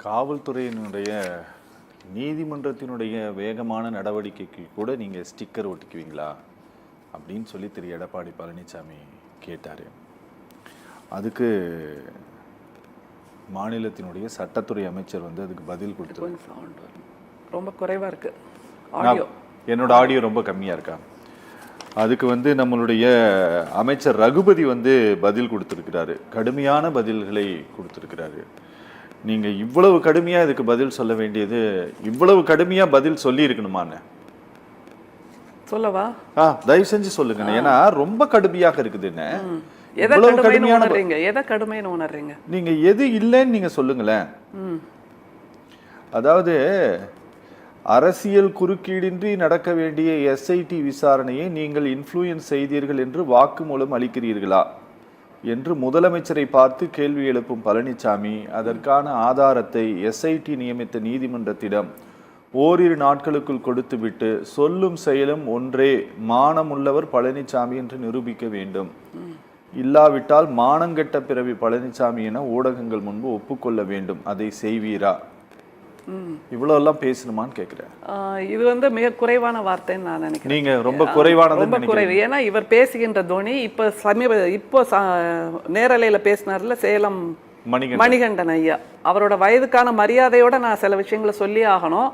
காவல்துறையினுடைய நீதிமன்றத்தினுடைய வேகமான நடவடிக்கைக்கு கூட நீங்கள் ஸ்டிக்கர் ஒட்டிக்குவீங்களா அப்படின்னு சொல்லி திரு எடப்பாடி பழனிசாமி கேட்டார். அதுக்கு மாநிலத்தினுடைய சட்டத்துறை அமைச்சர் வந்து அதுக்கு பதில் கொடுத்து ரொம்ப குறைவாக இருக்கு ஆடியோ. என்னோட ஆடியோ ரொம்ப கம்மியாக இருக்கா? அதுக்கு வந்து நம்மளுடைய அமைச்சர் ரகுபதி வந்து பதில் கொடுத்துருக்கிறாரு, கடுமையான பதில்களை கொடுத்துருக்கிறாரு. நீங்கள் இவ்வளவு கடுமையாக இதுக்கு பதில் சொல்ல வேண்டியது, இவ்வளவு கடுமையாக பதில் சொல்லி இருக்கணுமான்னு சொல்லவா? தயவு செஞ்சு சொல்லுங்க. ஏன்னா ரொம்ப கடுமையாக இருக்குதுன்னு. எதை கடுமைன்னு உணர்றீங்க நீங்க? எது இல்லைன்னு நீங்க சொல்லுங்களேன். அதாவது அரசியல் குறுக்கீடின்றி நடக்க வேண்டிய எஸ்ஐடி விசாரணையை நீங்கள் இன்ஃப்ளூயன்ஸ் செய்தீர்கள் என்று வாக்குமூலம் அளிக்கிறீர்களா என்று முதலமைச்சரை பார்த்து கேள்வி எழுப்பும் பழனிசாமி அதற்கான ஆதாரத்தை எஸ்ஐடி நியமித்த நீதிமன்றத்திடம் ஓரிரு நாட்களுக்குள் கொடுத்துவிட்டு சொல்லும் செயலும் ஒன்றே, மானமுள்ளவர் பழனிசாமி என்று நிரூபிக்க வேண்டும், இல்லாவிட்டால் மானங்கெட்ட பிறவி பழனிசாமி என ஊடகங்கள் முன்பு ஒப்புக்கொள்ள வேண்டும், அதை செய்வீரா? இவ்வளவு எல்லாம் பேசணுமான்னு கேக்குறேன். இது வந்து மிக குறைவான வார்த்தைன்னு நான் நினைக்கிறேன். நீங்க ரொம்ப குறைவானது. ரொம்ப குறைவு. ஏன்னா இவர் பேசுகின்ற தோனி இப்போ நேரலையில பேசினார்ல சேலம் மணிகண்டன் ஐயா, அவரோட வயதுக்கான மரியாதையோட நான் சில விஷயங்களை சொல்லி ஆகணும்.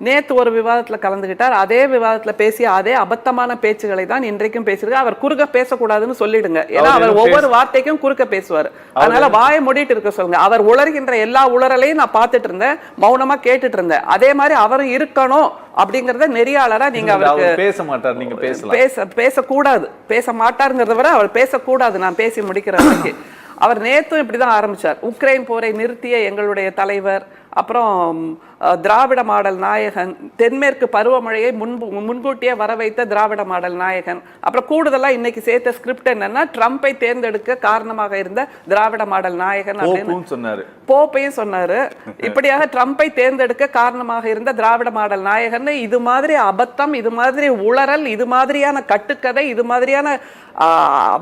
நேத்து ஒரு விவாதத்துல கலந்துகிட்டார். அதே விவாதத்துல பேசிய அதே அபத்தமான பேச்சுகளை தான் இன்றைக்கும் பேசிருக்க. அவர் குறுக்க பேசக்கூடாதுன்னு சொல்லிடுங்க. ஏன்னா அவர் ஒவ்வொரு வார்த்தைக்கும் குறுக்க பேசுவார். அதனால வாயை மூடிட்டு இருக்க சொல்லுங்க. அவர் உளறுகின்ற எல்லா உளறலையும் நான் பார்த்துட்டு இருந்தேன், மௌனமா கேட்டுட்டு இருந்தேன். அதே மாதிரி அவரும் இருக்கணும் அப்படிங்கறத நெறியாளரா நீங்க அவருக்கு பேச மாட்டார், நீங்க பேசக்கூடாது, பேச மாட்டாருங்கிறத விட அவர் பேசக்கூடாது. நான் பேசி முடிக்கிற வரைக்கு அவர் நேத்தும் இப்படிதான் ஆரம்பிச்சார். உக்ரைன் போரை நிறுத்திய எங்களுடைய தலைவர், அப்புறம் திராவிட மாடல் நாயகன், தென்மேற்கு பருவமழையை முன்கூட்டியே வர வைத்த திராவிட மாடல் நாயகன், அப்புறம் கூடுதலா இன்னைக்கு சேர்த்த ஸ்கிரிப்ட் என்னன்னா ட்ரம்பை தேர்ந்தெடுக்க காரணமாக இருந்த திராவிட மாடல் நாயகன் அப்படின்னு சொன்னாரு. போப்பையும் சொன்னாரு. இப்படியாக ட்ரம்பை தேர்ந்தெடுக்க காரணமாக இருந்த திராவிட மாடல் நாயகன். இது மாதிரி அபத்தம், இது மாதிரி உளறல், இது மாதிரியான கட்டுக்கதை, இது மாதிரியான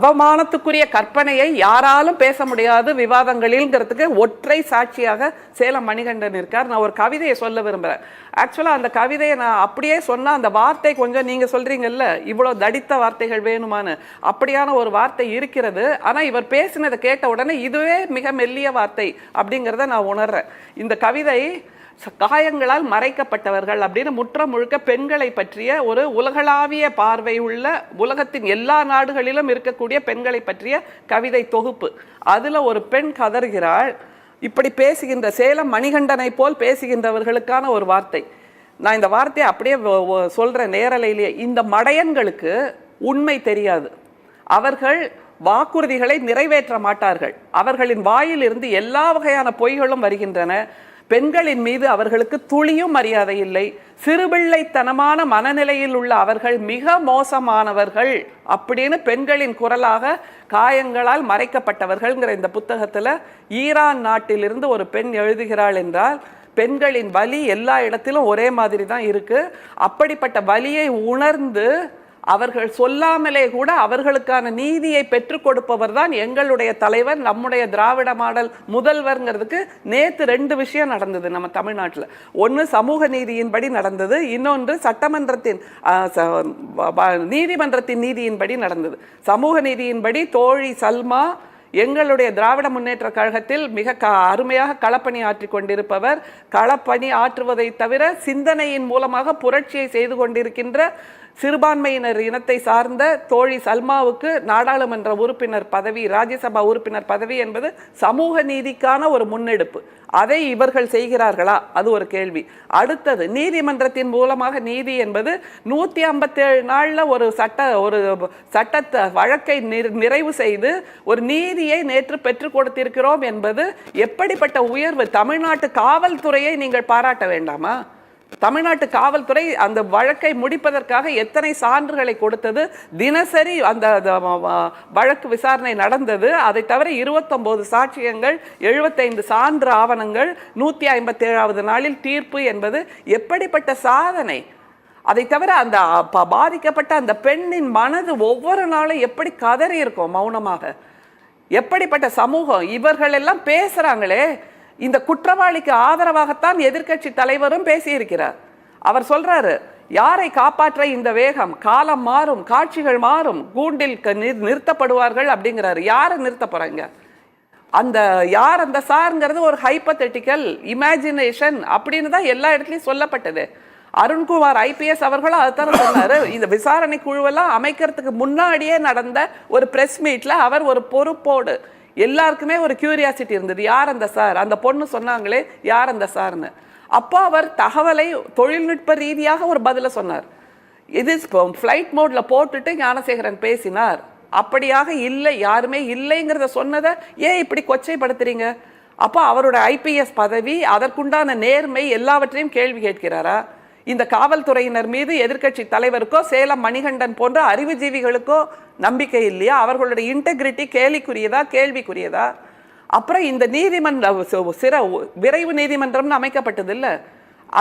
அவமானத்துக்குரிய கற்பனையை யாராலும் பேச முடியாது விவாதங்களில்ங்கிறதுக்கு ஒற்றை சாட்சியாக சேலம் மணிகண்டன் இருக்கார். நான் ஒரு கவிதையை சொல்ல விரும்புறேன். ஆக்சுவலா அந்த கவிதையை நான் அப்படியே சொன்னா அந்த வார்த்தை கொஞ்சம் நீங்க சொல்றீங்கல்ல இவ்வளவு தடித்த வார்த்தைகள் வேணுமான்னு, அப்படியான ஒரு வார்த்தை இருக்கிறது. ஆனா இவர் பேசினதை கேட்ட உடனே இதுவே மிக மெல்லிய வார்த்தை அப்படிங்கிறத நான் உணர்றேன். இந்த கவிதை காயங்களால் மறைக்கப்பட்டவர்கள் அப்படின்னு முற்ற முழுக்க பெண்களை பற்றிய ஒரு உலகளாவிய பார்வை உள்ள, உலகத்தின் எல்லா நாடுகளிலும் இருக்கக்கூடிய பெண்களை பற்றிய கவிதை தொகுப்பு. அதுல ஒரு பெண் கதறுகிறாள். இப்படி பேசுகின்ற சேலம் மணிகண்டனை போல் பேசுகின்றவர்களுக்கான ஒரு வார்த்தை. நான் இந்த வார்த்தையை அப்படியே சொல்றேன் நேரலையிலேயே. இந்த மடையன்களுக்கு உண்மை தெரியாது. அவர்கள் வாக்குறுதிகளை நிறைவேற்ற மாட்டார்கள். அவர்களின் வாயில் இருந்து எல்லா வகையான பொய்களும் வருகின்றன. பெண்களின் மீது அவர்களுக்கு துளியும் மரியாதை இல்லை. சிறுபிள்ளைத்தனமான மனநிலையில் உள்ள அவர்கள் மிக மோசமானவர்கள் அப்படின்னு பெண்களின் குரலாக காயங்களால் மறைக்கப்பட்டவர்கள்ங்கிற இந்த புத்தகத்துல ஈரான் நாட்டிலிருந்து ஒரு பெண் எழுதுகிறாள் என்றால் பெண்களின் வலி எல்லா இடத்திலும் ஒரே மாதிரி தான் இருக்கு. அப்படிப்பட்ட வலியை உணர்ந்து அவர்கள் சொல்லாமலே கூட அவர்களுக்கான நீதியை பெற்றுக் கொடுப்பவர் தான் எங்களுடைய தலைவர், நம்முடைய திராவிட மாடல் முதல்வர்ங்கிறதுக்கு நேத்து 2 விஷயம் நடந்தது நம்ம தமிழ்நாட்டில். ஒன்று சமூக நீதியின்படி நடந்தது, இன்னொன்று சட்டமன்றத்தின் நீதிமன்றத்தின் நீதியின்படி நடந்தது. சமூக நீதியின்படி தோழி சல்மா எங்களுடைய திராவிட முன்னேற்ற கழகத்தில் மிக அருமையாக களப்பணி ஆற்றி கொண்டிருப்பவர், களப்பணி ஆற்றுவதை தவிர சிந்தனையின் மூலமாக புரட்சியை செய்து கொண்டிருக்கின்ற சிறுபான்மையினர் இனத்தை சார்ந்த தோழி சல்மாவுக்கு நாடாளுமன்ற உறுப்பினர் பதவி, ராஜ்யசபா உறுப்பினர் பதவி என்பது சமூக நீதிக்கான ஒரு முன்னெடுப்பு. அதை இவர்கள் செய்கிறார்களா? அது ஒரு கேள்வி. அடுத்தது நீதிமன்றத்தின் மூலமாக நீதி என்பது 157 நாள்ல ஒரு சட்டத்தை வழக்கை நிறைவு செய்து ஒரு நீதியை நேற்று பெற்றுக் கொடுத்திருக்கிறோம் என்பது எப்படிப்பட்ட உயர்வு! தமிழ்நாட்டு காவல்துறையை நீங்கள் பாராட்ட வேண்டாமா? தமிழ்நாட்டு காவல்துறை அந்த வழக்கை முடிப்பதற்காக எத்தனை சான்றுகளை கொடுத்தது, தினசரி அந்த வழக்கு விசாரணை நடந்தது. அதை தவிர 29 சாட்சியங்கள், 75 சான்று ஆவணங்கள், 157வது நாளில் தீர்ப்பு என்பது எப்படிப்பட்ட சாதனை! அதை தவிர அந்த பாதிக்கப்பட்ட அந்த பெண்ணின் மனது ஒவ்வொரு நாளும் எப்படி கதறி இருக்கும் மௌனமாக. எப்படிப்பட்ட சமூகம்! இவர்கள் எல்லாம் பேசுறாங்களே, இந்த குற்றவாளிக்கு ஆதரவாகத்தான் எதிர்க்கட்சி தலைவரும் பேசியிருக்கிறார். அவர் சொல்றாரு, யாரை காப்பாற்ற இந்த வேகம், காலம் மாறும், காட்சிகள் மாறும், கூண்டில் நிறுத்தப்படுவார்கள் அப்படிங்கிறாரு. யாரை நிறுத்த போறாங்க? அந்த யார் அந்த சார்ங்கிறது ஒரு ஹைப்போதெட்டிக்கல் இமேஜினேஷன் அப்படின்னு தான் எல்லா இடத்துலையும் சொல்லப்பட்டது. அருண்குமார் IPS அவர்களும் அதுதான் சொன்னாரு. இந்த விசாரணை குழுவெல்லாம் அமைக்கிறதுக்கு முன்னாடியே நடந்த ஒரு பிரஸ் மீட்ல அவர் ஒரு பொறுப்போடு, எல்லாருக்குமே ஒரு கியூரியாசிட்டி இருந்தது, யார் அந்த சார், அந்த பொண்ணு சொன்னாங்களே யார் அந்த சார்னு. அப்போ அவர் தகவலை தொழில்நுட்ப ரீதியாக ஒரு பதில சொன்னார். இது ஃப்ளைட் மோட்ல போட்டுட்டு ஞானசேகரன் பேசினார். அப்படியாக இல்லை, யாருமே இல்லைங்கிறத சொன்னதை ஏன் இப்படி கொச்சைப்படுத்துறீங்க? அப்போ அவரோட IPS பதவி, அதற்குண்டான நேர்மை எல்லாவற்றையும் கேள்வி கேட்கிறாரா? இந்த காவல்துறையினர் மீது எதிர்க்கட்சி தலைவருக்கோ சேலம் மணிகண்டன் போன்ற அறிவுஜீவிகளுக்கோ நம்பிக்கை இல்லையா? அவர்களுடைய இன்டெகிரிட்டி கேலிக்குரியதா, கேள்விக்குரியதா? அப்புறம் இந்த விரைவு நீதிமன்றம்னு அமைக்கப்பட்டது இல்ல,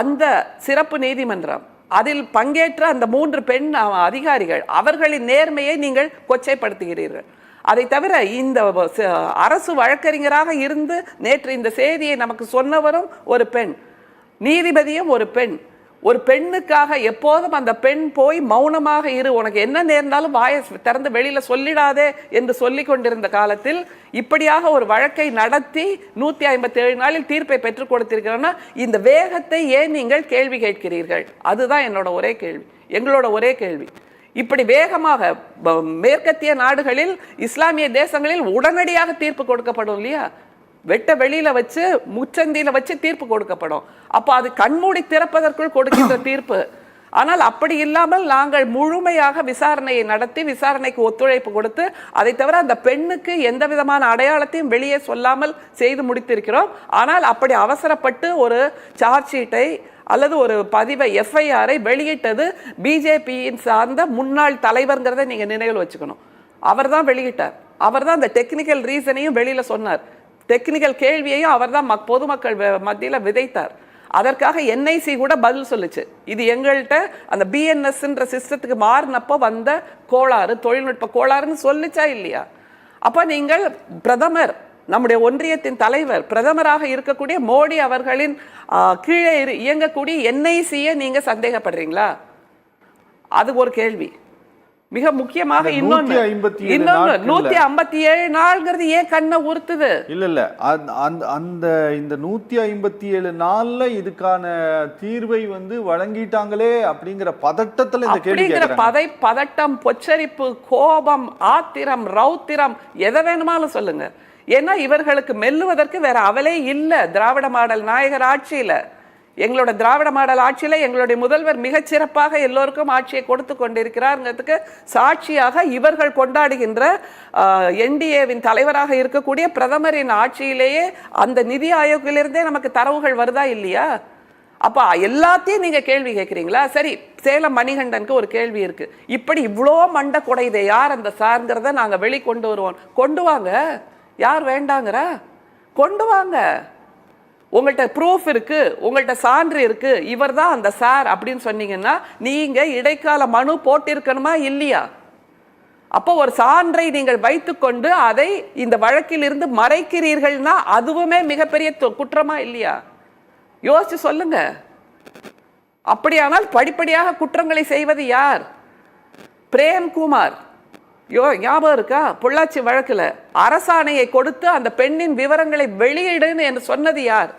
அந்த சிறப்பு நீதிமன்றம், அதில் பங்கேற்ற அந்த 3 பெண் அதிகாரிகள், அவர்களின் நேர்மையை நீங்கள் கொச்சைப்படுத்துகிறீர்கள். அதை தவிர இந்த அரசு வழக்கறிஞராக இருந்து நேற்று இந்த செய்தியை நமக்கு சொன்னவரும் ஒரு பெண், நீதிபதியும் ஒரு பெண். ஒரு பெண்ணுக்காக எப்போதும் அந்த பெண் போய் மௌனமாக இரு, உனக்கு என்ன நேர்ந்தாலும் வாயை திறந்து வெளியில சொல்லிடாதே என்று சொல்லி கொண்டிருந்த காலத்தில் இப்படியாக ஒரு வழக்கை நடத்தி 157 நாளில் தீர்ப்பை பெற்றுக் கொடுத்திருக்கிறோன்னா இந்த வேகத்தை ஏன் நீங்கள் கேள்வி கேட்கிறீர்கள்? அதுதான் என்னோட ஒரே கேள்வி, எங்களோட ஒரே கேள்வி. இப்படி வேகமாக மேற்கத்திய நாடுகளில், இஸ்லாமிய தேசங்களில் உடனடியாக தீர்ப்பு கொடுக்கப்படும் இல்லையா? வெட்ட வெளியில வச்சு, முச்சந்தியில வச்சு தீர்ப்பு கொடுக்கப்படும். அப்போ அது கண்மூடி திறப்பதற்குள் கொடுக்கின்ற தீர்ப்பு. ஆனால் அப்படி இல்லாமல் நாங்கள் முழுமையாக விசாரணையை நடத்தி, விசாரணைக்கு ஒத்துழைப்பு கொடுத்து, அதை தவிர அந்த பெண்ணுக்கு எந்த விதமான அடையாளத்தையும் வெளியே சொல்லாமல் செய்து முடித்திருக்கிறோம். ஆனால் அப்படி அவசரப்பட்டு ஒரு சார்ஜ் ஷீட்டை அல்லது ஒரு பதிவை, FIR-ஐ வெளியிட்டது பிஜேபியின் சார்ந்த முன்னாள் தலைவர்ங்கிறத நீங்க நினைவில் வச்சுக்கணும். அவர் தான் வெளியிட்டார். அவர் தான் அந்த டெக்னிக்கல் ரீசனையும் வெளியில சொன்னார். டெக்னிக்கல் கேள்வியையும் அவர் தான் பொதுமக்கள் மத்தியில் விதைத்தார். அதற்காக NIC கூட பதில் சொல்லுச்சு. இது எங்கள்கிட்ட அந்த BNSன்ற சிஸ்டத்துக்கு மாறினப்போ வந்த கோளாறு, தொழில்நுட்ப கோளாறுன்னு சொல்லிச்சா இல்லையா? அப்போ நீங்கள் பிரதமர், நம்முடைய ஒன்றியத்தின் தலைவர், பிரதமராக இருக்கக்கூடிய மோடி அவர்களின் கீழே இயங்கக்கூடிய NIC-யை நீங்க சந்தேகப்படுறீங்களா? அது ஒரு கேள்வி. மிக முக்கியமாக இன்னொன்னு 157 நாள்ங்கிறது ஏன் கண்ணை உறுத்துது? இல்ல அந்த இந்த 157 நாள்ல இதுக்கான தீர்வை வழங்கிட்டாங்களே அப்படிங்கிற பதட்டத்துல இந்த கேள்வி கேக்குறாங்க. பதட்டம், பொச்சரிப்பு, கோபம், ஆத்திரம், ரௌத்திரம், எதை வேணுமாலும் சொல்லுங்க. ஏன்னா இவர்களுக்கு மெல்லுவதற்கு வேற அவலே இல்லை. திராவிட மாடல் நாயகர் ஆட்சியில, எங்களோட திராவிட மாடல் ஆட்சியில எங்களுடைய முதல்வர் மிகச்சிறப்பாக எல்லோருக்கும் ஆட்சியை கொடுத்து கொண்டிருக்கிறார்ங்கிறதுக்கு சாட்சியாக இவர்கள் கொண்டாடுகின்ற NDA-வின் தலைவராக இருக்கக்கூடிய பிரதமரின் ஆட்சியிலேயே அந்த நிதி ஆயோக்கிலிருந்தே நமக்கு தரவுகள் வருதா இல்லையா? அப்ப எல்லாத்தையும் நீங்க கேள்வி கேட்கிறீங்களா? சரி, சேலம் மணிகண்டனுக்கு ஒரு கேள்வி இருக்கு. இப்படி இவ்வளோ மண்டை குடையுதே, யார் அந்த சார்ங்கிறத நாங்க வெளிக்கொண்டு வருவோம். கொண்டு வாங்க, யார் வேண்டாங்கிறா? கொண்டு வாங்க. உங்கள்கிட்ட ப்ரூஃப் இருக்கு, உங்கள்கிட்ட சான்று இருக்கு, இவர் தான் அந்த சார் அப்படின்னு சொன்னீங்கன்னா நீங்க இடைக்கால மனு போட்டிருக்கணுமா இல்லையா? அப்போ ஒரு சான்றை நீங்கள் வைத்துக்கொண்டு அதை இந்த வழக்கில் இருந்து மறைக்கிறீர்கள்னா அதுவுமே மிகப்பெரிய குற்றமா இல்லையா? யோசிச்சு சொல்லுங்க. அப்படியானால் படிப்படியாக குற்றங்களை செய்வது யார்? பிரேம்குமார் ஞாபகம் இருக்கா? பொள்ளாச்சி வழக்குல அரசாணையை கொடுத்து அந்த பெண்ணின் விவரங்களை வெளியிடுன்னு என்று சொன்னது யார்?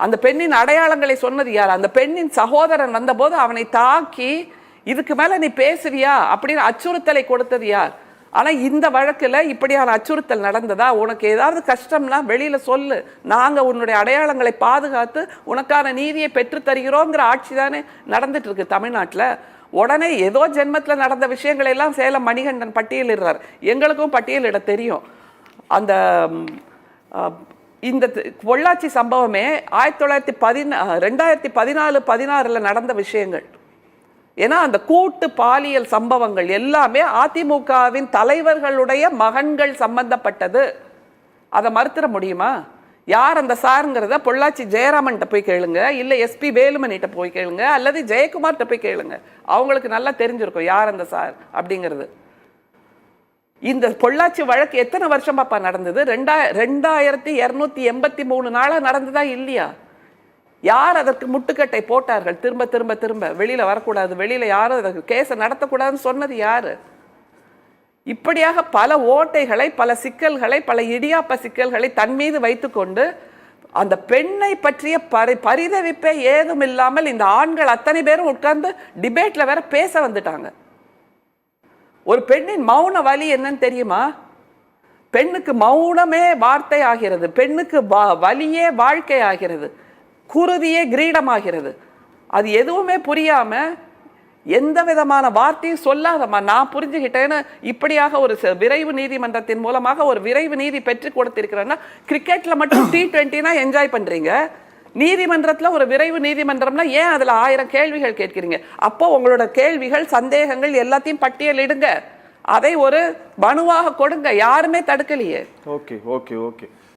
அந்த பெண்ணின் அடையாளங்களை சொன்னது யார்? அந்த பெண்ணின் சகோதரன் வந்தபோது அவனை தாக்கி இதுக்கு மேல நீ பேசுவியா அப்படின்னு அச்சுறுத்தலை கொடுத்தது யார்? ஆனா இந்த வழக்குல இப்படியான அச்சுறுத்தல் நடந்ததா? உனக்கு ஏதாவது கஷ்டம்னா வெளியில சொல்லு, நாங்க உன்னுடைய அடையாளங்களை பாதுகாத்து உனக்கான நீதியை பெற்று தருகிறோங்கிற ஆட்சி தானே நடந்துட்டு இருக்கு தமிழ்நாட்டில். உடனே ஏதோ ஜென்மத்தில் நடந்த விஷயங்களை எல்லாம் சேலம் மணிகண்டன் பட்டியலிடுறார். எங்களுக்கும் பட்டியலிட தெரியும். அந்த இந்த பொள்ளாச்சி சம்பவமே 2014-16 நடந்த விஷயங்கள். ஏன்னா அந்த கூட்டு பாலியல் சம்பவங்கள் எல்லாமே அதிமுகவின் தலைவர்களுடைய மகன்கள் சம்பந்தப்பட்டது. அதை மறுத்திட முடியுமா? யார் அந்த சாருங்கிறத பொள்ளாச்சி ஜெயராமன்கிட்ட போய் கேளுங்க, இல்லை SP வேலுமணிகிட்ட போய் கேளுங்க, அல்லது ஜெயக்குமார்கிட்ட போய் கேளுங்க. அவங்களுக்கு நல்லா தெரிஞ்சிருக்கும் யார் அந்த சார் அப்படிங்கிறது. இந்த பொள்ளாச்சி வழக்கு எத்தனை வருஷம் பாப்பா நடந்தது? 2283 நாளா நடந்ததா இல்லையா? யார் அதற்கு முட்டுக்கட்டை போட்டார்கள்? திரும்ப திரும்ப திரும்ப வெளியில வரக்கூடாது, வெளியில யாரும் அதற்கு கேஸை நடத்தக்கூடாதுன்னு சொன்னது யாரு? இப்படியாக பல ஓட்டைகளை, பல சிக்கல்களை, பல இடியாப்ப சிக்கல்களை தன் மீது வைத்துக்கொண்டு அந்த பெண்ணை பற்றிய பரிதவிப்பே ஏதும் இல்லாமல் இந்த ஆண்கள் அத்தனை பேரும் உட்கார்ந்து டிபேட்ல வேற பேச வந்துட்டாங்க. ஒரு பெண்ணின் மௌன வலி என்னன்னு தெரியுமா? பெண்ணுக்கு மௌனமே வார்த்தை ஆகிறது, பெண்ணுக்கு வலியே வாழ்க்கை ஆகிறது, குருதியே கிரீடமாகிறது. அது எதுவுமே புரியாம எந்த விதமான வார்த்தையும் சொல்லாதம்மா நான் புரிஞ்சுக்கிட்டேன்னு இப்படியாக ஒரு விரைவு நீதிமன்றத்தின் மூலமாக ஒரு விரைவு நீதி பெற்று கொடுத்திருக்கிறேன்னா, கிரிக்கெட்ல மட்டும் T20 என்ஜாய் பண்றீங்க, நீதிமன்றத்துல ஒரு விரைவு நீதிமன்றம்னா ஏன் அதுல 1000 கேள்விகள் கேட்கிறீங்க? அப்போ உங்களோட கேள்விகள், சந்தேகங்கள் எல்லாத்தையும் பட்டியலிடுங்க, அதை ஒரு மனுவாக கொடுங்க, யாருமே தடுக்கலையே. Okay okay okay